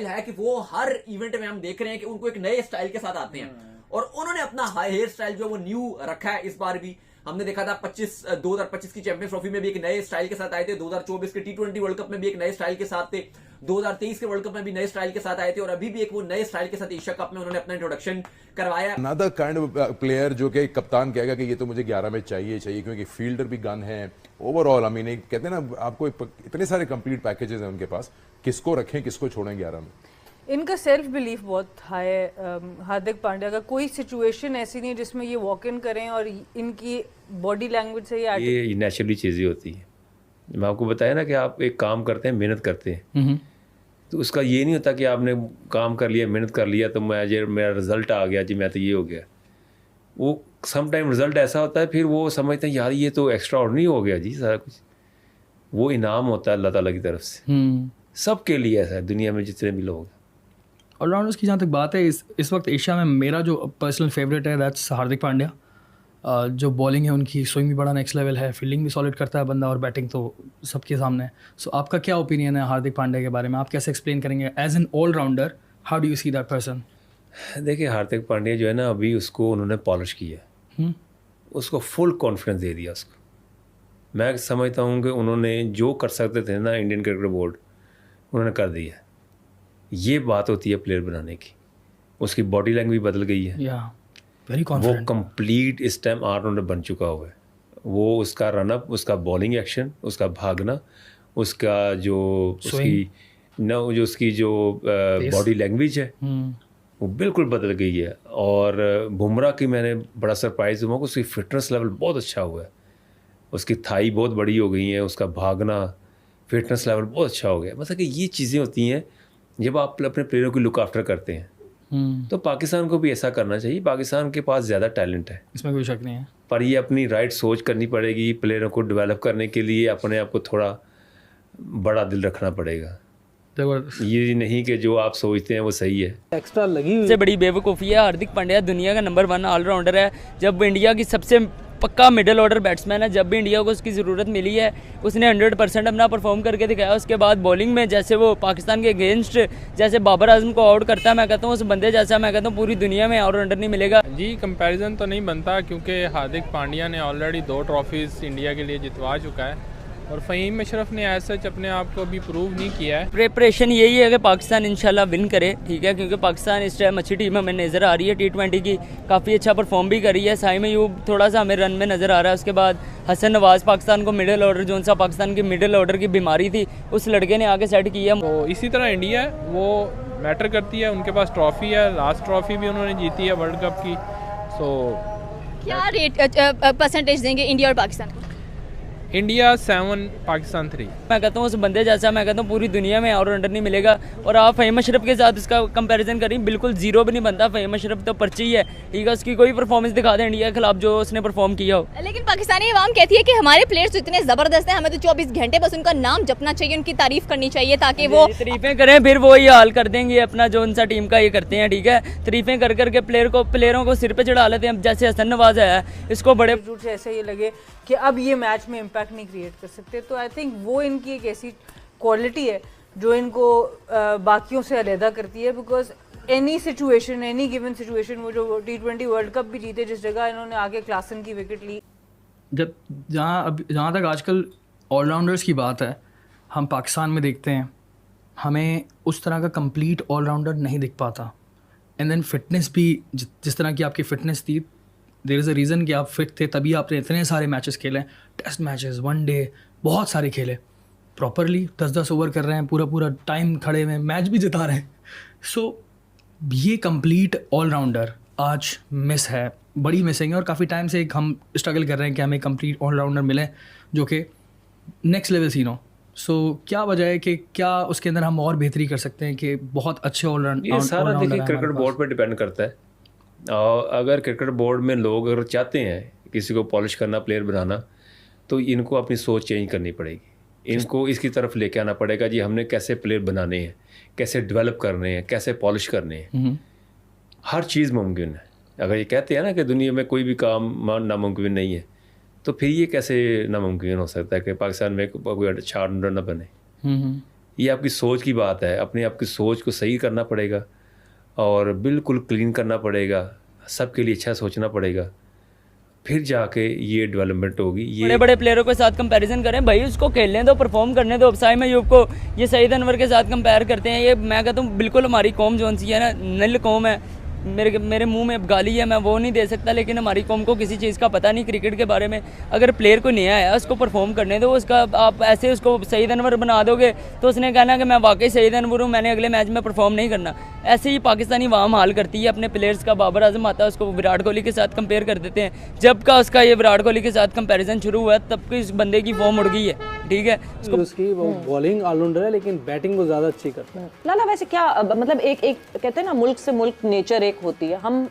Style है कि वो हर इवेंट में हम देख रहे हैं कि उनको एक नए स्टाइल के साथ आते हैं, और उन्होंने अपना हेयर स्टाइल जो वो न्यू रखा है। इस बार भी हमने देखा था 2025 की चैंपियंस ट्रॉफी में भी एक नए स्टाइल के साथ आए थे, 2024 के T20 वर्ल्ड कप में भी एक नए स्टाइल के साथ थे, 2023 के वर्ल्ड कप में भी नए स्टाइल के साथ आए थे, और अभी भी एक वो नए स्टाइल के साथ एशिया कप में उन्होंने अपना इंट्रोडक्शन करवाया। अनदर काइंड ऑफ प्लेयर जो कि कप्तान कहेगा कि ये तो मुझे 11 में चाहिए क्योंकि फील्डर भी गन है। ओवरऑल आई मीन कहते हैं ना, आपको इतने सारे कंप्लीट पैकेजेस हैं उनके पास, किसको रखें किसको छोड़ें 11 में। इनका सेल्फ बिलीफ बहुत हाई है हार्दिक पांड्या का। कोई सिचुएशन ऐसी नहीं जिसमें ये वॉक इन करें और इनकी बॉडी लैंग्वेज से ये नेचुरली चीज़ें होती हैं। मैं आपको बताया ना कि आप एक काम करते हैं, मेहनत करते हैं, तो उसका ये नहीं होता कि आपने काम कर लिया, मेहनत कर लिया तो मेरा रिजल्ट आ गया जी, मैं तो ये हो गया। वो सम टाइम रिजल्ट ऐसा होता है, फिर वो समझते हैं यार ये तो एक्स्ट्रा ऑर्डिनरी हो गया जी सारा कुछ। वो इनाम होता है अल्लाह ताला की तरफ से, सबके लिए ऐसा है दुनिया में जितने भी लोग। ऑलराउंडर्स की जहाँ तक बात है, इस वक्त एशिया में मेरा जो पर्सनल फेवरेट है दैट्स हार्दिक पांड्या। जो बॉलिंग है उनकी, स्विंग भी बड़ा नेक्स्ट लेवल है, फील्डिंग भी सॉलिड करता है बंदा, और बैटिंग तो सबके सामने है। सो आपका क्या ओपिनियन है हार्दिक पांड्या के बारे में? आप कैसे एक्सप्लेन करेंगे as an allrounder, how do you see that person? देखिए हार्दिक पांड्या जो है ना, अभी उसको उन्होंने पॉलिश किया, उसको फुल कॉन्फिडेंस दे दिया उसको। मैं समझता हूँ कि उन्होंने जो कर सकते थे ना इंडियन क्रिकेट बोर्ड, उन्होंने कर दिया। ये बात होती है प्लेयर बनाने की। उसकी बॉडी लैंग्वेज बदल गई है, वेरी वो कॉन्फिडेंट, कंप्लीट इस टाइम ऑलराउंडर बन चुका हुआ है। वो उसका रनअप, उसका बॉलिंग एक्शन, उसका भागना, उसका जो उसकी जो बॉडी लैंग्वेज है वो बिल्कुल बदल गई है। और बुमराह की मैंने बड़ा सरप्राइज़ हुआ कि उसकी फिटनेस लेवल बहुत अच्छा हुआ है, उसकी थाई बहुत बड़ी हो गई है, उसका भागना, फिटनेस लेवल बहुत अच्छा हो गया। मतलब कि ये चीज़ें होती हैं जब आप अपने प्लेयरों की लुक आफ्टर करते हैं। तो पाकिस्तान को भी ऐसा करना चाहिए। पाकिस्तान के पास ज़्यादा टैलेंट है, इसमें कोई शक नहीं है, पर ये अपनी राइट सोच करनी पड़ेगी। प्लेयरों को डेवलप करने के लिए अपने आप को थोड़ा बड़ा दिल रखना पड़ेगा। ये नहीं कि जो आप सोचते हैं वो सही है। एक्स्ट्रा लगी हुई सबसे बड़ी बेवकूफ़ी है। हार्दिक पांड्या दुनिया का नंबर 1 ऑलराउंडर है। जब इंडिया की सबसे पक्का मिडिल ऑर्डर बैट्समैन है, जब भी इंडिया को उसकी ज़रूरत मिली है उसने 100% अपना परफॉर्म करके दिखाया। उसके बाद बॉलिंग में जैसे वो पाकिस्तान के अगेंस्ट जैसे बाबर आजम को आउट करता है, मैं कहता हूँ उस बंदे जैसा मैं कहता हूँ पूरी दुनिया में ऑलराउंडर नहीं मिलेगा जी। कंपैरिजन तो नहीं बनता, क्योंकि हार्दिक पांड्या ने ऑलरेडी 2 ट्रॉफीज़ इंडिया के लिए जितवा चुका है, और फ़हीम अशरफ ने एज सच अपने आप को अभी प्रूव नहीं किया है। प्रिपरेशन यही है कि पाकिस्तान इंशाल्लाह विन करे, ठीक है, क्योंकि पाकिस्तान इस टाइम अच्छी टीम हमें नज़र आ रही है। T20 की काफ़ी अच्छा परफॉर्म भी कर रही है। साइम अयूब थोड़ा सा हमें रन में नज़र आ रहा है। उसके बाद हसन नवाज़ पाकिस्तान को मिडिल ऑर्डर, जो सा पाकिस्तान की मिडिल ऑर्डर की बीमारी थी उस लड़के ने आके सेट किया। तो इसी तरह इंडिया है वो मैटर करती है, उनके पास ट्रॉफ़ी है, लास्ट ट्रॉफ़ी भी उन्होंने जीती है वर्ल्ड कप की। सो क्या रेट परसेंटेज देंगे इंडिया और पाकिस्तान को? इंडिया 7, पाकिस्तान 3। मैं कहता हूँ उस बंदे जैसा मैं कहता हूँ पूरी दुनिया में ऑलराउंडर नहीं मिलेगा। और आप फ़हीम अशरफ के साथ इसका कंपैरिजन करें, बिल्कुल जीरो भी नहीं बनता। फ़हीम अशरफ तो पर्ची है, ठीक है, उसकी कोई परफॉर्मेंस दिखा दे इंडिया के खिलाफ जो उसने परफॉर्म किया हो। लेकिन पाकिस्तानी अवाम कहती है कि हमारे प्लेयर्स तो इतने ज़बरदस्त हैं, हमें तो 24 घंटे बस उनका नाम जपना चाहिए, उनकी तारीफ करनी चाहिए ताकि वो तारीफें करें, फिर वो ये हाल कर देंगे अपना जो उनसा टीम का ये करते हैं, ठीक है। तारीफें कर करके प्लेयरों को सिर पे चढ़ा लेते हैं। जैसे हसन नवाज है, इसको बड़े झूठ से ऐसे ये लगे कि अब ये मैच में इम्पैक्ट नहीं क्रिएट कर सकते, तो आई थिंक वो इनकी एक ऐसी क्वालिटी है जो इनको बाकियों से अलहदा करती है। Because any situation, any given situation, वो जो T20 वर्ल्ड कप भी जीते जिस जगह इन्होंने आगे क्लासन की विकेट ली। जहाँ तक आजकल ऑलराउंडर्स की बात है, हम पाकिस्तान में देखते हैं हमें उस तरह का कंप्लीट ऑलराउंडर नहीं दिख पाता। एंड देन फिटनेस भी जिस तरह की आपकी फ़िटनेस थी, देयर इज़ अ रीज़न कि आप फिट थे, तभी आपने इतने सारे मैचेस खेले, टेस्ट मैचेस, वनडे, बहुत सारे खेले प्रॉपरली, 10-10 ओवर कर रहे हैं, पूरा टाइम खड़े में मैच भी जिता रहे हैं। सो ये कंप्लीट ऑलराउंडर आज मिस है, बड़ी मिसिंग है, और काफ़ी टाइम से हम स्ट्रगल कर रहे हैं कि हमें कंप्लीट ऑलराउंडर मिले जो कि नेक्स्ट लेवल सीन हो। सो क्या वजह है कि क्या उसके अंदर हम और बेहतरी कर सकते हैं कि बहुत अच्छे ऑलराउंडर? ये सारा देखिए क्रिकेट बोर्ड पर डिपेंड करता है। और अगर क्रिकेट बोर्ड में लोग अगर चाहते हैं किसी को पॉलिश करना, प्लेयर बनाना, तो इनको अपनी सोच चेंज करनी पड़ेगी। इनको इसकी तरफ लेके आना पड़ेगा जी, हमने कैसे प्लेयर बनाने हैं, कैसे डेवलप करने हैं, कैसे पॉलिश करने हैं। हर चीज़ मुमकिन है। अगर ये कहते हैं ना कि दुनिया में कोई भी काम नामुमकिन नहीं है, तो फिर ये कैसे नामुमकिन हो सकता है कि पाकिस्तान में कोई अच्छा ऑलराउंडर न बने? ये आपकी सोच की बात है, अपने आपकी सोच को सही करना पड़ेगा और बिल्कुल क्लीन करना पड़ेगा, सबके लिए अच्छा सोचना पड़ेगा, फिर जाके ये डेवलपमेंट होगी। ये बड़े बड़े प्लेयरों के साथ कंपैरिजन करें, भाई उसको खेलने दो, परफॉर्म करने दो। अब साइम अयूब को ये सईद अनवर के साथ कंपेयर करते हैं, ये मैं कहता हूँ बिल्कुल हमारी कौम जो सी है ना, नल कौम है। मेरे मुंह में गाली है, मैं वो नहीं दे सकता, लेकिन हमारी कौम को किसी चीज़ का पता नहीं क्रिकेट के बारे में। अगर प्लेयर को नया आया उसको परफॉर्म करने दो, उसका आप ऐसे उसको सईद अनवर बना दोगे तो उसने कहना कि मैं वाकई सईद अनवर हूँ, मैंने अगले मैच में परफॉर्म नहीं करना। ऐसे ही पाकिस्तानी वाम हाल करती है अपने प्लेयर्स का। बाबर आजम आता है, उसको विराट कोहली के साथ कंपेयर कर देते हैं। जब का उसका ये विराट कोहली के साथ कंपैरिजन शुरू हुआ तब की इस बंदे की फॉर्म उड़ गई है, ठीक है। उसकी वो बॉलिंग ऑलराउंडर है, लेकिन बैटिंग वो ज़्यादा अच्छी करता है। लाला वैसे क्या मतलब एक कहते हैं ना, मुल्क से मुल्क नेचर एक होती है। हम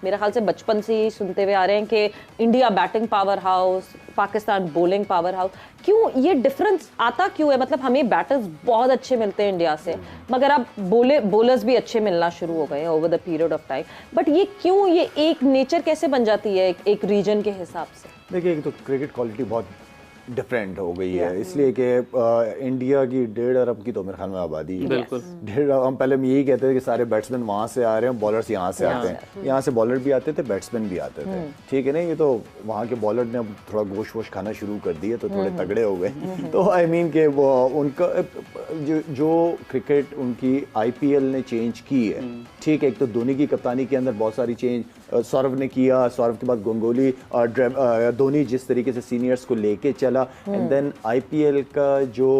मेरे ख्याल से बचपन से ही सुनते हुए आ रहे हैं कि India batting power house, Pakistan bowling power house. क्यों ये डिफरेंस आता क्यों है? मतलब हमें बैटर्स बहुत अच्छे मिलते हैं इंडिया से, मगर अब बॉलर्स भी अच्छे मिलना शुरू हो गए हैं over the period of time. But ये क्यों, ये एक नेचर कैसे बन जाती है एक रीजन के हिसाब से? देखिए, एक तो क्रिकेट क्वालिटी बहुत डिफरेंट हो गई है, इसलिए कि इंडिया की 1.5 अरब की तो मेरे ख्याल में आबादी है। बिल्कुल 1.5 हम पहले यही कहते थे कि सारे बैट्समैन वहाँ से आ रहे हैं, बॉलर्स यहाँ से आते हैं। यहाँ से बॉलर भी आते थे, बैट्समैन भी आते थे, ठीक है ना। ये तो वहाँ के बॉलर ने अब थोड़ा गोश्त वोश खाना शुरू कर दिए तो थोड़े तगड़े हो गए। तो आई मीन के वो उनका जो क्रिकेट उनकी IPL ने चेंज की है, ठीक है। एक तो धोनी की कप्तानी के अंदर बहुत सारी चेंज सौरव ने किया, सौरव के बाद गंगोली और धोनी जिस तरीके से सीनियर्स को लेके चला, एंड देन IPL का जो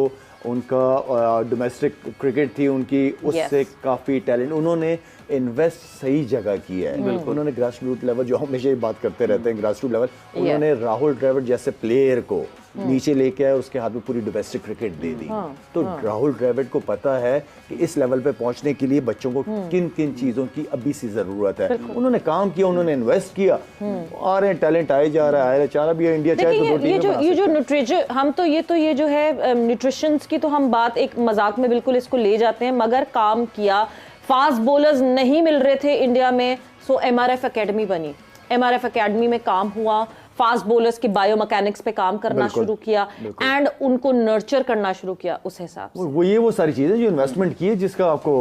उनका डोमेस्टिक क्रिकेट थी उनकी, उससे काफ़ी टैलेंट उन्होंने इन्वेस्ट सही जगह किया है। उन्होंने ग्रास रूट लेवल, जो हमेशा ही बात करते रहते हैं ग्रास रूट लेवल, उन्होंने राहुल द्रविड़ जैसे प्लेयर को नीचे लेके आए, उसके हाथ में पूरी डोमेस्टिक क्रिकेट दे दी। तो राहुल द्रविड़ को पता है कि इस लेवल पे पहुंचने के लिए बच्चों को किन किन चीज़ों की अभी से ज़रूरत है। उन्होंने काम किया, उन्होंने इन्वेस्ट किया, आ रहे हैं, टैलेंट आए जा रहा है, चाह रहा भी है इंडिया चाहे तो ये जो न्यूट्रिशन, हम तो ये जो है न्यूट्रिशंस की तो हम बात एक मजाक में बिल्कुल इसको ले जाते हैं, मगर काम किया। फास्ट बॉलर्स नहीं मिल रहे थे इंडिया में, सो MRF एकेडमी बनी। MRF एकेडमी में काम हुआ, फास्ट बॉलर्स की बायोमैकेनिक्स पे काम करना शुरू किया एंड उनको नर्चर करना शुरू किया उस हिसाब से। वो सारी चीजें जो इन्वेस्टमेंट की है, जिसका आपको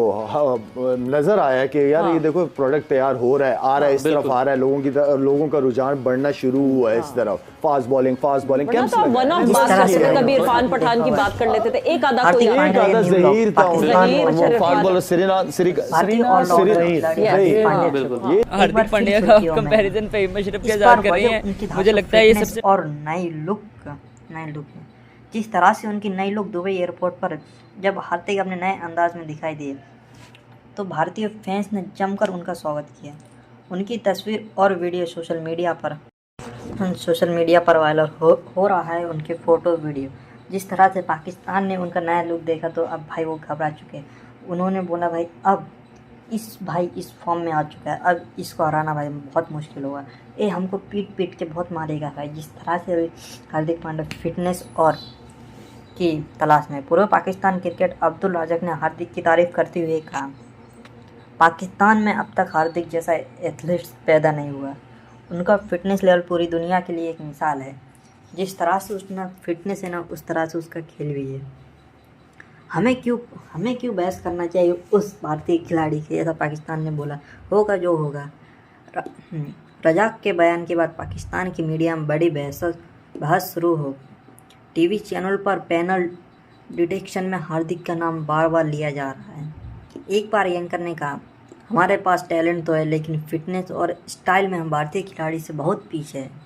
नजर आया कि यार ये देखो प्रोडक्ट तैयार हो रहा है, आ रहा है, इस तरफ आ रहा है, लोगों का रुझान बढ़ना शुरू हुआ है इस तरफ। फास्ट बॉलिंग वन ऑफ बात कभी इरफान पठान की बात कर लेते थे, एक आधा कोई ज़हीर था, फास्ट बॉलर हार्दिक पांड्या का कंपैरिजन पे मशरफ के साथ कर रही हैं। मुझे लगता है ये सबसे और नई लुक जिस तरह से उनकी नई लुक दुबई एयरपोर्ट पर जब हार्दिक अपने नए अंदाज में दिखाई दिए तो भारतीय फैंस ने जमकर उनका स्वागत किया। उनकी तस्वीर और वीडियो सोशल मीडिया पर वायरल हो रहा है। उनके फ़ोटो वीडियो, जिस तरह से पाकिस्तान ने उनका नया लुक देखा तो अब भाई वो घबरा चुके। उन्होंने बोला भाई अब इस फॉर्म में आ चुका है, अब इसको हराना भाई बहुत मुश्किल होगा, ये हमको पीट के बहुत मारेगा भाई। जिस तरह से हार्दिक पांड्या फिटनेस और की तलाश में। पूर्व पाकिस्तान क्रिकेट अब्दुल राजक ने हार्दिक की तारीफ करते हुए कहा, पाकिस्तान में अब तक हार्दिक जैसा एथलीट पैदा नहीं हुआ। उनका फिटनेस लेवल पूरी दुनिया के लिए एक मिसाल है। जिस तरह से उसका फिटनेस है ना, उस तरह से उसका खेल भी है। हमें क्यों बहस करना चाहिए उस भारतीय खिलाड़ी के, ऐसा पाकिस्तान ने बोला। होगा जो होगा। रजाक के बयान के बाद पाकिस्तान की मीडिया में बड़ी बहस शुरू हो। टीवी चैनल पर पैनल डिटेक्शन में हार्दिक का नाम बार बार लिया जा रहा है। एक बार एंकर ने कहा, हमारे पास टैलेंट तो है लेकिन फिटनेस और स्टाइल में हम भारतीय खिलाड़ी से बहुत पीछे हैं।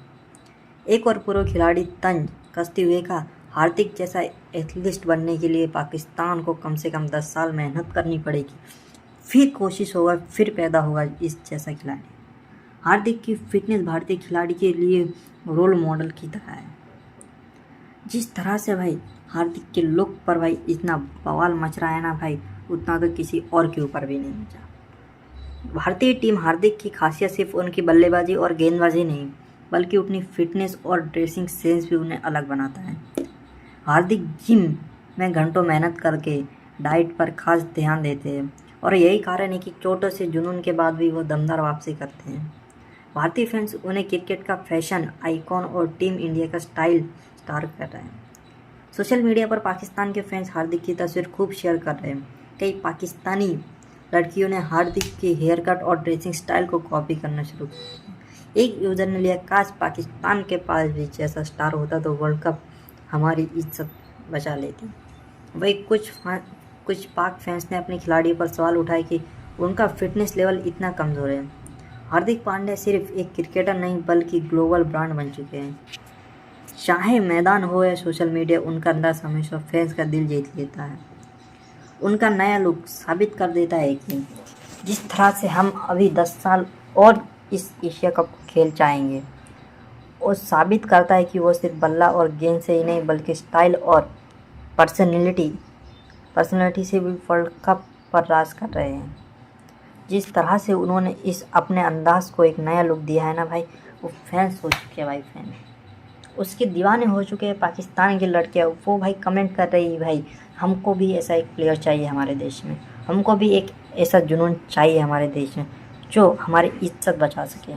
एक और पूर्व खिलाड़ी तंज कसते हुए कहा, हार्दिक जैसा एथलीट बनने के लिए पाकिस्तान को कम से कम 10 साल मेहनत करनी पड़ेगी, फिर कोशिश होगा, फिर पैदा होगा इस जैसा खिलाड़ी। हार्दिक की फिटनेस भारतीय खिलाड़ी के लिए रोल मॉडल की तरह है। जिस तरह से भाई हार्दिक के लुक पर भाई इतना बवाल मच रहा है ना भाई, उतना तो किसी और के ऊपर भी नहीं मचा। भारतीय टीम हार्दिक की खासियत सिर्फ उनकी बल्लेबाजी और गेंदबाजी नहीं, बल्कि अपनी फिटनेस और ड्रेसिंग सेंस भी उन्हें अलग बनाता है। हार्दिक जिम में घंटों मेहनत करके डाइट पर खास ध्यान देते हैं और यही कारण है कि चोटों से जुनून के बाद भी वो दमदार वापसी करते हैं। भारतीय फैंस उन्हें क्रिकेट का फैशन आइकॉन और टीम इंडिया का स्टाइल स्टार कर रहे हैं। सोशल मीडिया पर पाकिस्तान के फैंस हार्दिक की तस्वीर खूब शेयर कर रहे हैं। कई पाकिस्तानी लड़कियों ने हार्दिक के हेयर कट और ड्रेसिंग स्टाइल को कॉपी करना शुरू किया। एक यूज़र ने लिया, काश पाकिस्तान के पास भी जैसा स्टार होता तो वर्ल्ड कप हमारी इज्जत बचा लेती। वही कुछ पाक फैंस ने अपने खिलाड़ी पर सवाल उठाए कि उनका फिटनेस लेवल इतना कमज़ोर है। हार्दिक पांड्या सिर्फ एक क्रिकेटर नहीं बल्कि ग्लोबल ब्रांड बन चुके हैं। चाहे मैदान हो या सोशल मीडिया, उनका अंदाज हमेशा फैंस का दिल जीत लेता है। उनका नया लुक साबित कर देता है कि जिस तरह से हम अभी 10 साल और इस एशिया कप खेल चाहेंगे, वो साबित करता है कि वो सिर्फ बल्ला और गेंद से ही नहीं बल्कि स्टाइल और पर्सनैलिटी से भी वर्ल्ड कप पर राज कर रहे हैं। जिस तरह से उन्होंने इस अपने अंदाज को एक नया लुक दिया है ना भाई, वो फैंस हो चुके हैं भाई, फैन उसके दीवाने हो चुके हैं। पाकिस्तान की लड़कियाँ वो भाई कमेंट कर रही है, भाई हमको भी ऐसा एक प्लेयर चाहिए हमारे देश में, हमको भी एक ऐसा जुनून चाहिए हमारे देश में जो हमारी इज्जत बचा सके।